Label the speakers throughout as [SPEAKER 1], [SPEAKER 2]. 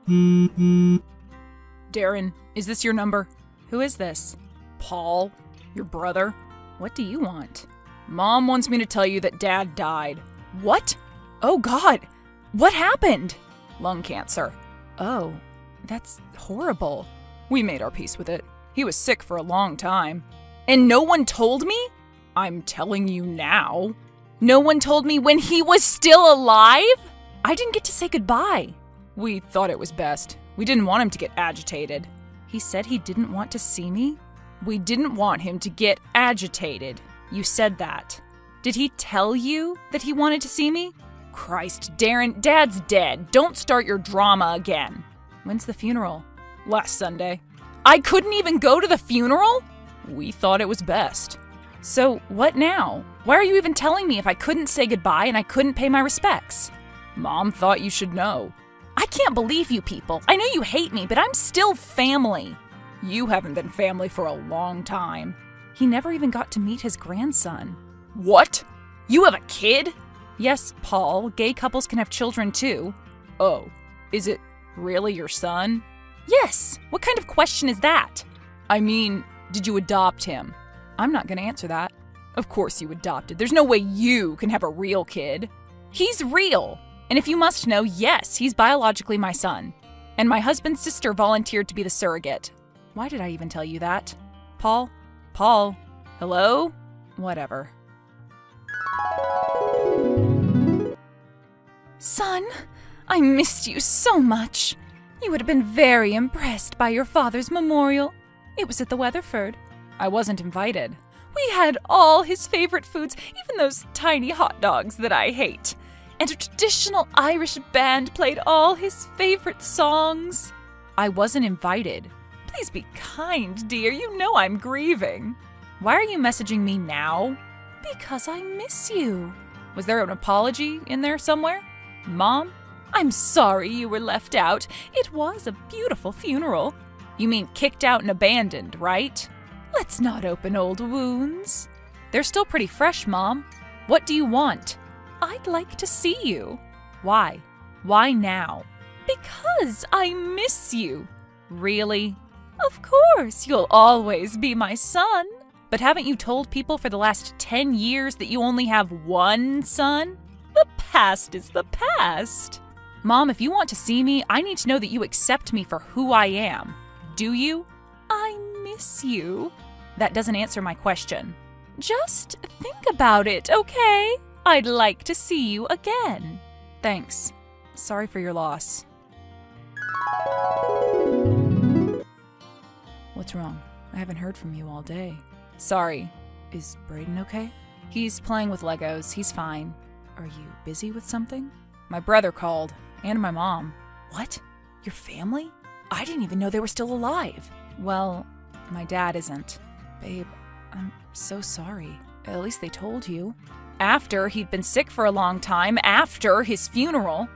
[SPEAKER 1] Darren, is this your number? Who is this? Paul, your brother? What do you want? Mom wants me to tell you that Dad died. What? Oh God, what happened? Lung cancer. Oh, that's horrible. We made our peace with it. He was sick for a long time. And no one told me? I'm telling you now. No one told me when he was still alive? I didn't get to say goodbye. We thought it was best. We didn't want him to get agitated. He said he didn't want to see me? We didn't want him to get agitated. You said that. Did he tell you that he wanted to see me? Christ, Darren, Dad's dead. Don't start your drama again. When's the funeral? Last Sunday. I couldn't even go to the funeral? We thought it was best. So what now? Why are you even telling me if I couldn't say goodbye and I couldn't pay my respects? Mom thought you should know. I can't believe you people. I know you hate me, but I'm still family. You haven't been family for a long time. He never even got to meet his grandson. What? You have a kid? Yes, Paul. Gay couples can have children too. Oh, is it really your son? Yes. What kind of question is that? I mean, did you adopt him? I'm not going to answer that. Of course you adopted. There's no way you can have a real kid. He's real. And if you must know, yes, he's biologically my son. And my husband's sister volunteered to be the surrogate. Why did I even tell you that? Paul? Paul? Hello? Whatever. Son, I missed you so much. You would have been very impressed by your father's memorial. It was at the Weatherford. I wasn't invited. We had all his favorite foods, even those tiny hot dogs that I hate. And a traditional Irish band played all his favorite songs. I wasn't invited. Please be kind, dear. You know I'm grieving. Why are you messaging me now? Because I miss you. Was there an apology in there somewhere? Mom? I'm sorry you were left out. It was a beautiful funeral. You mean kicked out and abandoned, right? Let's not open old wounds. They're still pretty fresh, Mom. What do you want? I'd like to see you. Why? Why now? Because I miss you. Really? Of course, you'll always be my son. But haven't you told people for the last 10 years that you only have one son? The past is the past. Mom, if you want to see me, I need to know that you accept me for who I am. Do you? I miss you. That doesn't answer my question. Just think about it, okay? I'd like to see you again. Thanks. Sorry for your loss. What's wrong? I haven't heard from you all day. Sorry. Is Brayden okay? He's playing with Legos. He's fine. Are you busy with something? My brother called. And my mom. What? Your family? I didn't even know they were still alive. Well, my dad isn't. Babe, I'm so sorry. At least they told you. After he'd been sick for a long time, after his funeral.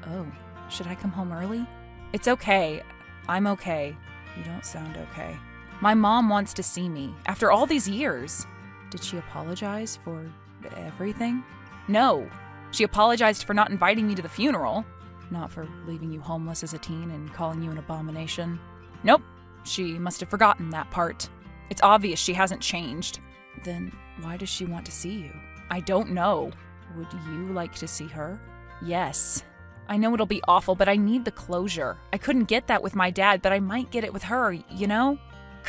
[SPEAKER 1] Oh, should I come home early? It's okay. I'm okay. You don't sound okay. My mom wants to see me, after all these years. Did she apologize for everything? No. She apologized for not inviting me to the funeral. Not for leaving you homeless as a teen and calling you an abomination. Nope. She must have forgotten that part. It's obvious she hasn't changed. Then why does she want to see you? I don't know. Would you like to see her? Yes. I know it'll be awful, but I need the closure. I couldn't get that with my dad, but I might get it with her, you know?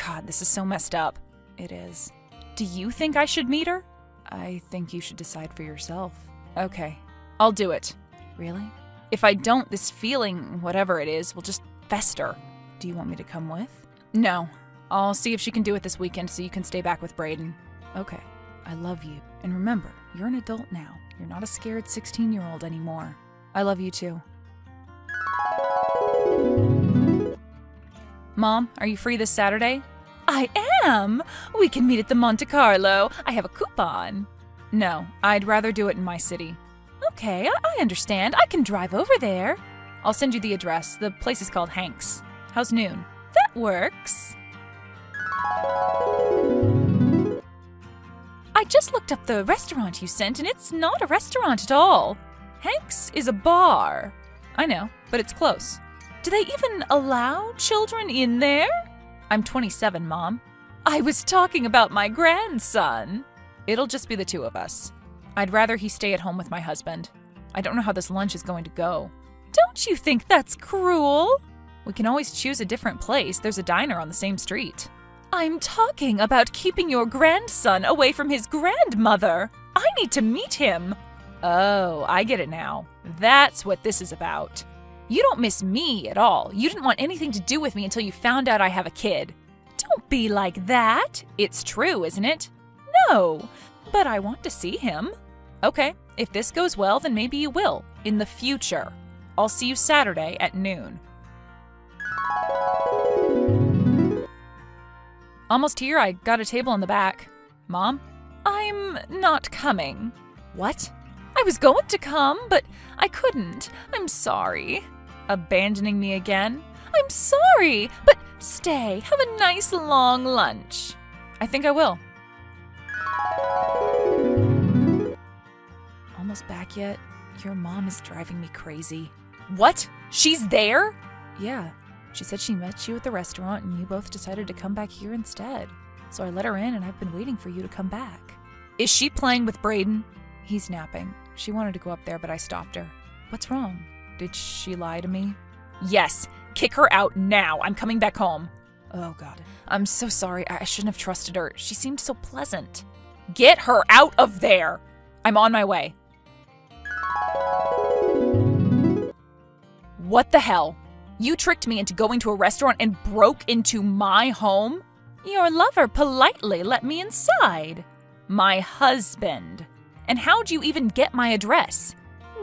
[SPEAKER 1] God, this is so messed up. It is. Do you think I should meet her? I think you should decide for yourself. Okay, I'll do it. Really? If I don't, this feeling, whatever it is, will just fester. Do you want me to come with? No. I'll see if she can do it this weekend so you can stay back with Brayden. Okay. I love you. And remember, you're an adult now. You're not a scared 16-year-old anymore. I love you too. Mom, are you free this Saturday? I am! We can meet at the Monte Carlo. I have a coupon. No, I'd rather do it in my city. Okay, I understand. I can drive over there. I'll send you the address. The place is called Hank's. How's noon? That works. I just looked up the restaurant you sent, and it's not a restaurant at all. Hank's is a bar. I know, but it's close. Do they even allow children in there? I'm 27, Mom. I was talking about my grandson. It'll just be the two of us. I'd rather he stay at home with my husband. I don't know how this lunch is going to go. Don't you think that's cruel? We can always choose a different place. There's a diner on the same street. I'm talking about keeping your grandson away from his grandmother. I need to meet him. Oh, I get it now. That's what this is about. You don't miss me at all. You didn't want anything to do with me until you found out I have a kid. Don't be like that. It's true, isn't it? No, but I want to see him. Okay, if this goes well, then maybe you will, in the future. I'll see you Saturday at noon. Almost here, I got a table in the back. Mom? I'm not coming. What? I was going to come, but I couldn't. I'm sorry. Abandoning me again? I'm sorry, but stay. Have a nice long lunch. I think I will. Almost back yet? Your mom is driving me crazy. What? She's there? Yeah. She said she met you at the restaurant and you both decided to come back here instead. So I let her in and I've been waiting for you to come back. Is she playing with Braden? He's napping. She wanted to go up there, but I stopped her. What's wrong? Did she lie to me? Yes. Kick her out now. I'm coming back home. Oh, God. I'm so sorry. I shouldn't have trusted her. She seemed so pleasant. Get her out of there. I'm on my way. What the hell? You tricked me into going to a restaurant and broke into my home? Your lover politely let me inside. My husband. And how'd you even get my address?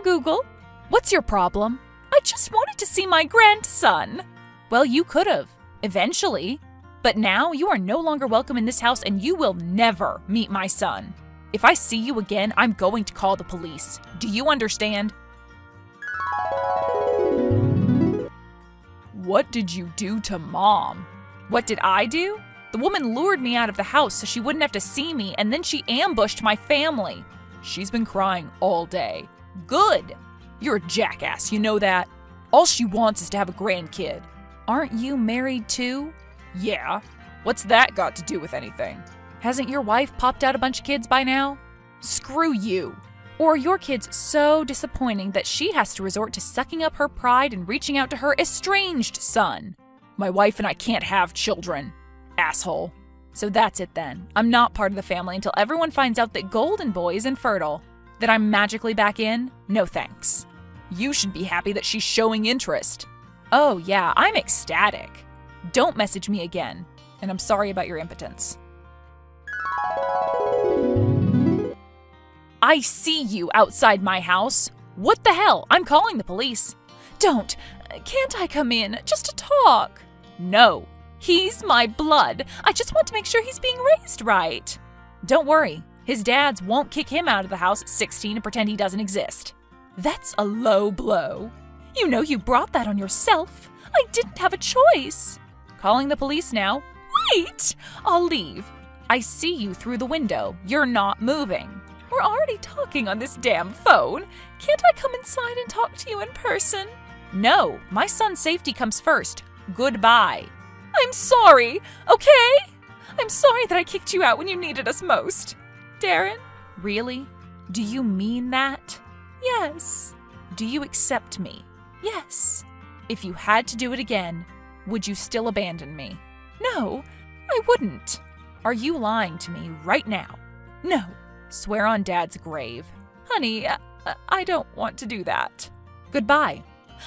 [SPEAKER 1] Google. What's your problem? I just wanted to see my grandson. Well, you could have. Eventually. But now you are no longer welcome in this house and you will never meet my son. If I see you again, I'm going to call the police. Do you understand? What did you do to Mom? What did I do? The woman lured me out of the house so she wouldn't have to see me, and then she ambushed my family. She's been crying all day. Good. You're a jackass, you know that? All she wants is to have a grandkid. Aren't you married too? Yeah. What's that got to do with anything? Hasn't your wife popped out a bunch of kids by now? Screw you. Or are your kids so disappointing that she has to resort to sucking up her pride and reaching out to her estranged son? My wife and I can't have children. Asshole. So that's it then. I'm not part of the family until everyone finds out that Golden Boy is infertile. That I'm magically back in? No thanks. You should be happy that she's showing interest. Oh yeah, I'm ecstatic. Don't message me again. And I'm sorry about your impotence. I see you outside my house. What the hell? I'm calling the police. Don't. Can't I come in just to talk? No. He's my blood. I just want to make sure he's being raised right. Don't worry. His dads won't kick him out of the house at 16 and pretend he doesn't exist. That's a low blow. You know you brought that on yourself. I didn't have a choice. Calling the police now. Wait! I'll leave. I see you through the window. You're not moving. We're already talking on this damn phone. Can't I come inside and talk to you in person? No, my son's safety comes first. Goodbye. I'm sorry, okay? I'm sorry that I kicked you out when you needed us most. Darren? Really? Do you mean that? Yes. Do you accept me? Yes. If you had to do it again, would you still abandon me? No, I wouldn't. Are you lying to me right now? No. Swear on Dad's grave. Honey, I don't want to do that. Goodbye.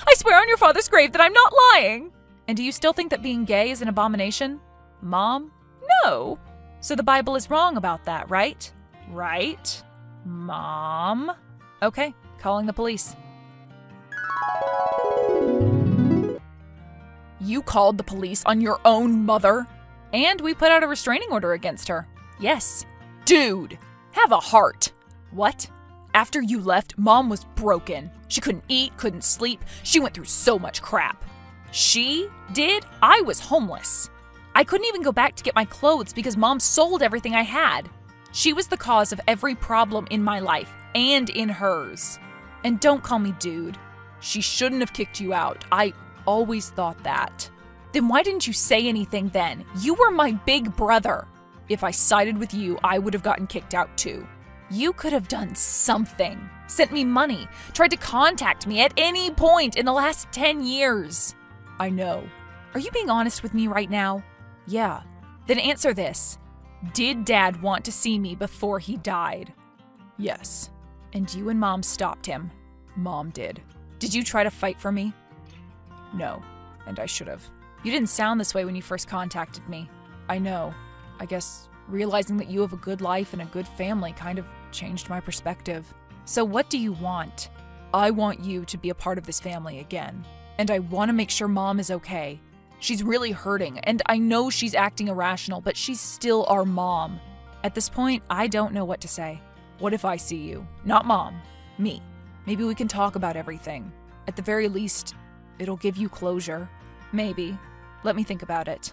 [SPEAKER 1] I swear on your father's grave that I'm not lying. And do you still think that being gay is an abomination? Mom? No. So the Bible is wrong about that, right? Right? Mom? Okay, calling the police. You called the police on your own mother? And we put out a restraining order against her. Yes. Dude! Have a heart. What? After you left, Mom was broken. She couldn't eat, couldn't sleep. She went through so much crap. She did? I was homeless. I couldn't even go back to get my clothes because Mom sold everything I had. She was the cause of every problem in my life and in hers. And don't call me dude. She shouldn't have kicked you out. always thought that. Then why didn't you say anything then? You were my big brother. If I sided with you, I would have gotten kicked out too. You could have done something. Sent me money. Tried to contact me at any point in the last 10 years. I know. Are you being honest with me right now? Yeah. Then answer this. Did Dad want to see me before he died? Yes. And you and Mom stopped him? Mom did. Did you try to fight for me? No. And I should have. You didn't sound this way when you first contacted me. I know. I guess realizing that you have a good life and a good family kind of changed my perspective. So what do you want? I want you to be a part of this family again. And I want to make sure Mom is okay. She's really hurting, and I know she's acting irrational, but she's still our mom. At this point, I don't know what to say. What if I see you? Not Mom. Me. Maybe we can talk about everything. At the very least, it'll give you closure. Maybe. Let me think about it.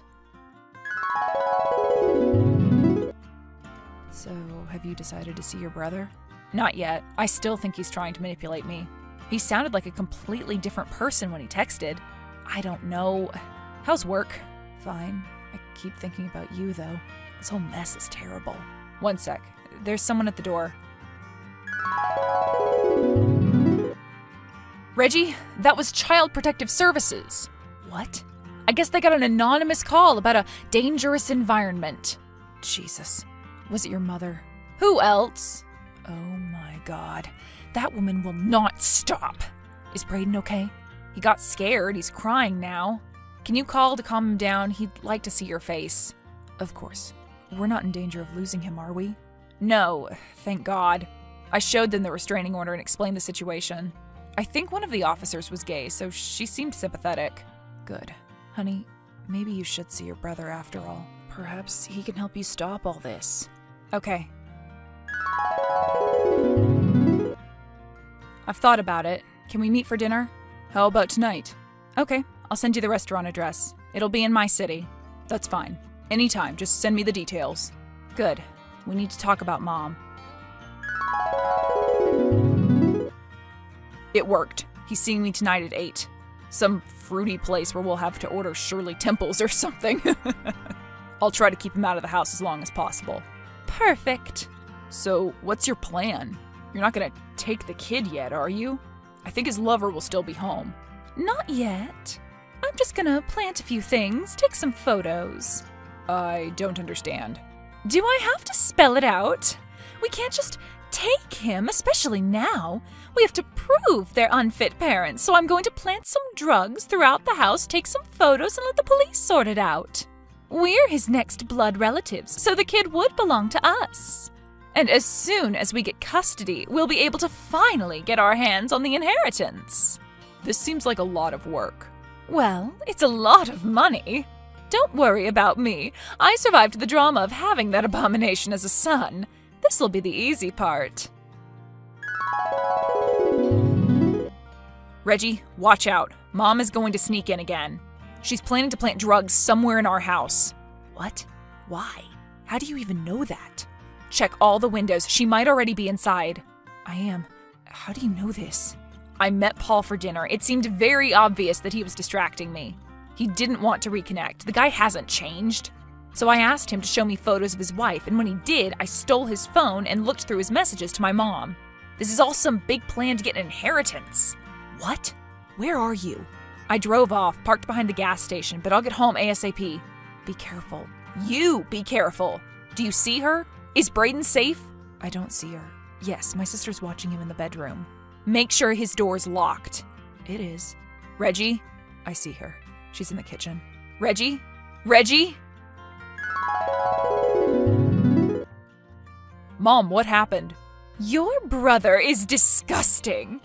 [SPEAKER 1] So, have you decided to see your brother? Not yet. I still think he's trying to manipulate me. He sounded like a completely different person when he texted. I don't know. How's work? Fine. I keep thinking about you, though. This whole mess is terrible. One sec. There's someone at the door. Reggie, that was Child Protective Services. What? I guess they got an anonymous call about a dangerous environment. Jesus. Was it your mother? Who else? Oh my God. That woman will not stop. Is Brayden okay? He got scared. He's crying now. Can you call to calm him down? He'd like to see your face. Of course. We're not in danger of losing him, are we? No, thank God. I showed them the restraining order and explained the situation. I think one of the officers was gay, so she seemed sympathetic. Good. Honey, maybe you should see your brother after all. Perhaps he can help you stop all this. Okay. I've thought about it. Can we meet for dinner? How about tonight? Okay, I'll send you the restaurant address. It'll be in my city. That's fine. Anytime, just send me the details. Good. We need to talk about Mom. It worked. He's seeing me tonight at 8. Some fruity place where we'll have to order Shirley Temples or something. I'll try to keep him out of the house as long as possible. Perfect. So, what's your plan? You're not gonna take the kid yet, are you? I think his lover will still be home. Not yet. I'm just gonna plant a few things, take some photos. I don't understand. Do I have to spell it out? We can't just take him, especially now. We have to prove they're unfit parents, so I'm going to plant some drugs throughout the house, take some photos, and let the police sort it out. We're his next blood relatives, so the kid would belong to us. And as soon as we get custody, we'll be able to finally get our hands on the inheritance. This seems like a lot of work. Well, it's a lot of money. Don't worry about me. I survived the drama of having that abomination as a son. This'll be the easy part. Reggie, watch out. Mom is going to sneak in again. She's planning to plant drugs somewhere in our house. What? Why? How do you even know that? Check all the windows. She might already be inside. I am. How do you know this? I met Paul for dinner. It seemed very obvious that he was distracting me. He didn't want to reconnect. The guy hasn't changed. So I asked him to show me photos of his wife, and when he did, I stole his phone and looked through his messages to my mom. This is all some big plan to get an inheritance. What? Where are you? I drove off, parked behind the gas station, but I'll get home ASAP. Be careful. You be careful. Do you see her? Is Brayden safe? I don't see her. Yes, my sister's watching him in the bedroom. Make sure his door's locked. It is. Reggie? I see her. She's in the kitchen. Reggie? Reggie? Mom, what happened? Your brother is disgusting.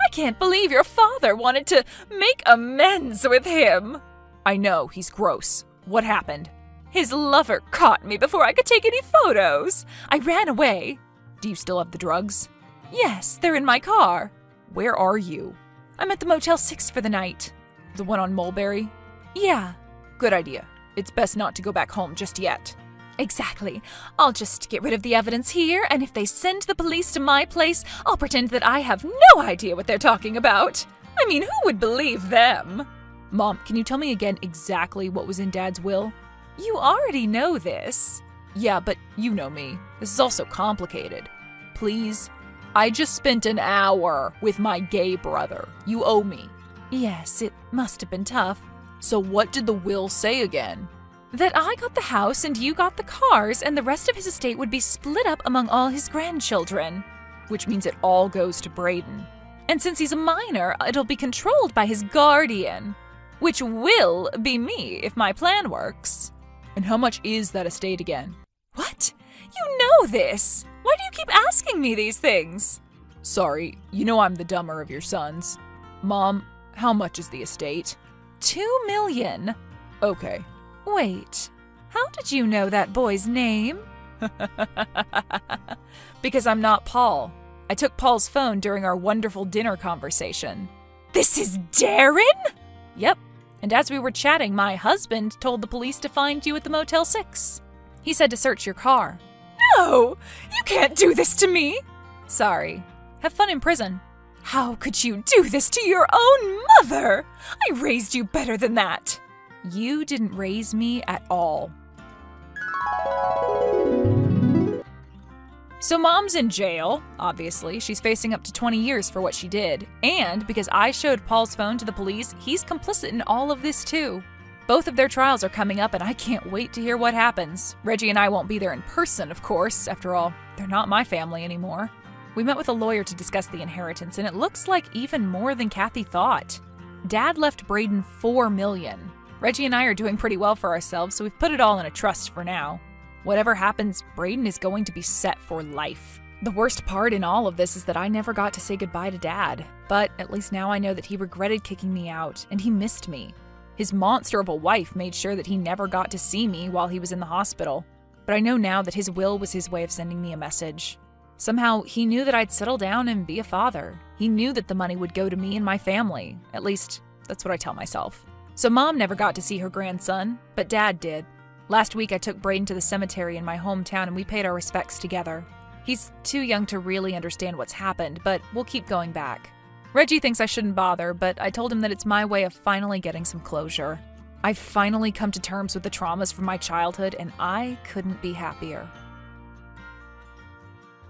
[SPEAKER 1] I can't believe your father wanted to make amends with him. I know, he's gross. What happened? His lover caught me before I could take any photos. I ran away. Do you still have the drugs? Yes, they're in my car. Where are you? I'm at the Motel 6 for the night. The one on Mulberry? Yeah. Good idea. It's best not to go back home just yet. Exactly. I'll just get rid of the evidence here, and if they send the police to my place, I'll pretend that I have no idea what they're talking about. I mean, who would believe them? Mom, can you tell me again exactly what was in Dad's will?
[SPEAKER 2] You already know this.
[SPEAKER 1] Yeah, but you know me. This is all so complicated. Please? I just spent an hour with my gay brother. You owe me.
[SPEAKER 2] Yes, it must have been tough.
[SPEAKER 1] So what did the will say again?
[SPEAKER 2] That I got the house and you got the cars, and the rest of his estate would be split up among all his grandchildren.
[SPEAKER 1] Which means it all goes to Braden.
[SPEAKER 2] And since he's a minor, it'll be controlled by his guardian, which will be me if my plan works.
[SPEAKER 1] And how much is that estate again?
[SPEAKER 2] What? You know this! Why do you keep asking me these things?
[SPEAKER 1] Sorry, you know I'm the dumber of your sons. Mom, how much is the estate?
[SPEAKER 2] $2 million.
[SPEAKER 1] Okay.
[SPEAKER 2] Wait, how did you know that boy's name?
[SPEAKER 1] Because I'm not Paul. I took Paul's phone during our wonderful dinner conversation.
[SPEAKER 2] This is Darren?
[SPEAKER 1] Yep. And as we were chatting, my husband told the police to find you at the Motel 6. He said to search your car.
[SPEAKER 2] No! You can't do this to me!
[SPEAKER 1] Sorry. Have fun in prison.
[SPEAKER 2] How could you do this to your own mother? I raised you better than that.
[SPEAKER 1] You didn't raise me at all. So Mom's in jail, obviously. She's facing up to 20 years for what she did. And because I showed Paul's phone to the police, he's complicit in all of this too. Both of their trials are coming up and I can't wait to hear what happens. Reggie and I won't be there in person, of course. After all, they're not my family anymore. We met with a lawyer to discuss the inheritance, and it looks like even more than Kathy thought. Dad left Braden $4 million. Reggie and I are doing pretty well for ourselves, so we've put it all in a trust for now. Whatever happens, Braden is going to be set for life. The worst part in all of this is that I never got to say goodbye to Dad, but at least now I know that he regretted kicking me out, and he missed me. His monster of a wife made sure that he never got to see me while he was in the hospital, but I know now that his will was his way of sending me a message. Somehow, he knew that I'd settle down and be a father. He knew that the money would go to me and my family. At least, that's what I tell myself. So Mom never got to see her grandson, but Dad did. Last week, I took Braden to the cemetery in my hometown and we paid our respects together. He's too young to really understand what's happened, but we'll keep going back. Reggie thinks I shouldn't bother, but I told him that it's my way of finally getting some closure. I've finally come to terms with the traumas from my childhood, and I couldn't be happier.